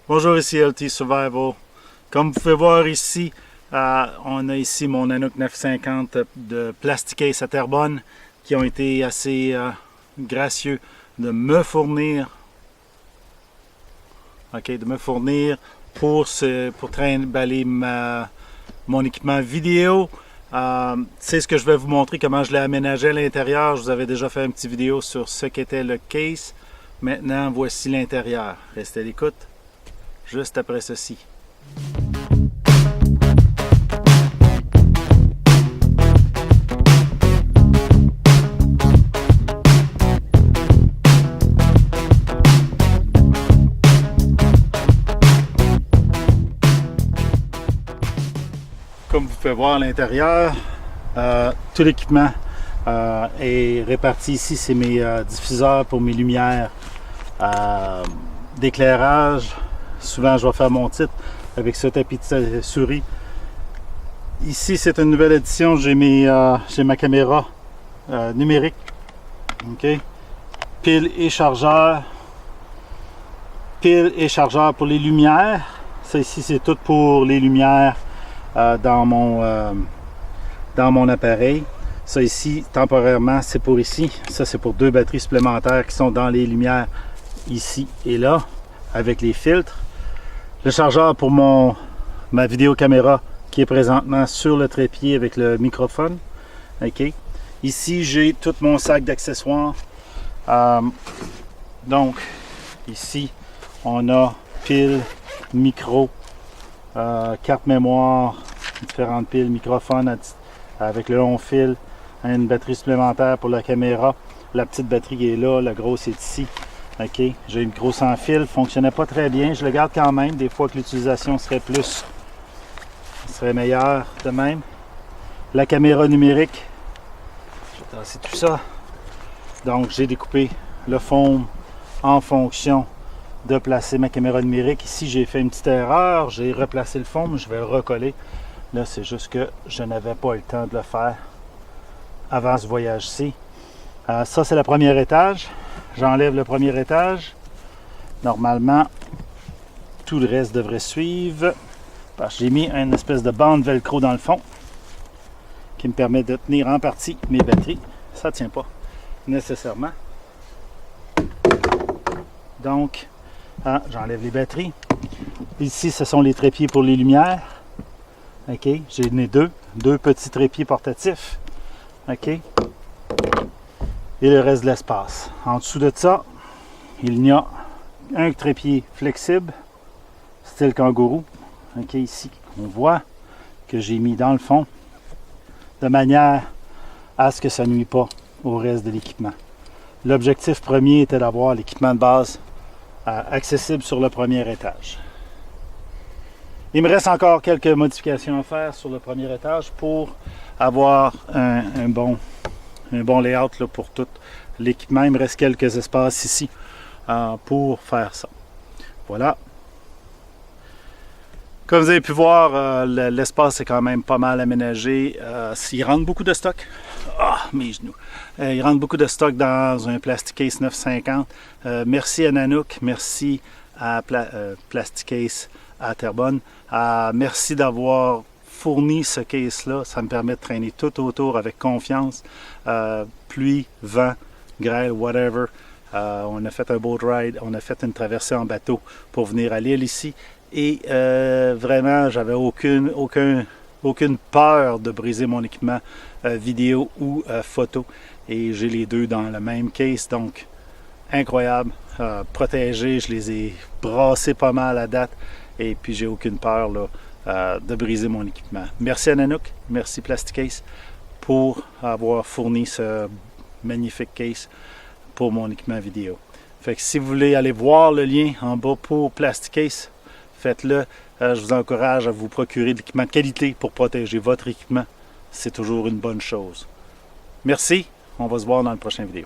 Bonjour, ici LT Survival. Comme vous pouvez voir ici, on a ici mon Nanook 950 de Plasticase à Terrebonne qui ont été assez gracieux de me fournir, pour trimballer mon équipement vidéo. C'est ce que je vais vous montrer, comment je l'ai aménagé à l'intérieur. Je vous avais déjà fait une petite vidéo sur ce qu'était le case. Maintenant, voici l'intérieur. Restez à l'écoute, juste après ceci. Comme vous pouvez voir à l'intérieur, tout l'équipement est réparti ici. C'est mes diffuseurs pour mes lumières d'éclairage. Souvent, je vais faire mon titre avec ce tapis de souris. Ici, c'est une nouvelle édition. J'ai ma caméra numérique. Okay. Pile et chargeur. Pile et chargeur pour les lumières. Ça ici, c'est tout pour les lumières dans mon appareil. Ça ici, temporairement, c'est pour ici. Ça, c'est pour 2 batteries supplémentaires qui sont dans les lumières ici et là, avec les filtres. Le chargeur pour ma vidéocaméra qui est présentement sur le trépied avec le microphone. Okay. Ici, j'ai tout mon sac d'accessoires. Donc, ici, on a pile, micro, carte mémoire, différentes piles, microphone avec le long fil, une batterie supplémentaire pour la caméra. La petite batterie est là, la grosse est ici. Ok, j'ai une grosse sans fil, fonctionnait pas très bien, je le garde quand même, des fois que l'utilisation serait meilleure de même. La caméra numérique, je vais tasser tout ça. Donc j'ai découpé le foam en fonction de placer ma caméra numérique. Ici j'ai fait une petite erreur, j'ai replacé le foam, je vais le recoller. Là c'est juste que je n'avais pas le temps de le faire avant ce voyage-ci. Ça c'est le premier étage. J'enlève le premier étage. Normalement, tout le reste devrait suivre. Parce que j'ai mis une espèce de bande velcro dans le fond qui me permet de tenir en partie mes batteries. Ça ne tient pas nécessairement. Donc, j'enlève les batteries. Ici, ce sont les trépieds pour les lumières. OK, j'ai mis deux petits trépieds portatifs. OK. Et le reste de l'espace. En dessous de ça, il y a un trépied flexible, style kangourou. Ok, ici, on voit que j'ai mis dans le fond, de manière à ce que ça ne nuise pas au reste de l'équipement. L'objectif premier était d'avoir l'équipement de base accessible sur le premier étage. Il me reste encore quelques modifications à faire sur le premier étage pour avoir un bon layout là, pour tout l'équipement. Il me reste quelques espaces ici pour faire ça. Voilà. Comme vous avez pu voir, l'espace est quand même pas mal aménagé. Il rentre beaucoup de stock. Mes genoux. Il rentre beaucoup de stock dans un Plasticase 950. Merci à Nanook. Merci à Plasticase à Terrebonne. Merci d'avoir fourni ce case-là. Ça me permet de traîner tout autour avec confiance. Pluie, vent, grêle, whatever. On a fait un boat ride, on a fait une traversée en bateau pour venir à l'île ici. Et vraiment, j'avais aucune peur de briser mon équipement vidéo ou photo. Et j'ai les deux dans le même case, donc incroyable. Protégé, je les ai brassés pas mal à date. Et puis j'ai aucune peur là, de briser mon équipement. Merci à Nanook, merci Plasticase pour avoir fourni ce magnifique case pour mon équipement vidéo. Fait que si vous voulez aller voir le lien en bas pour Plasticase, faites-le. Je vous encourage à vous procurer de l'équipement de qualité pour protéger votre équipement. C'est toujours une bonne chose. Merci, on va se voir dans la prochaine vidéo.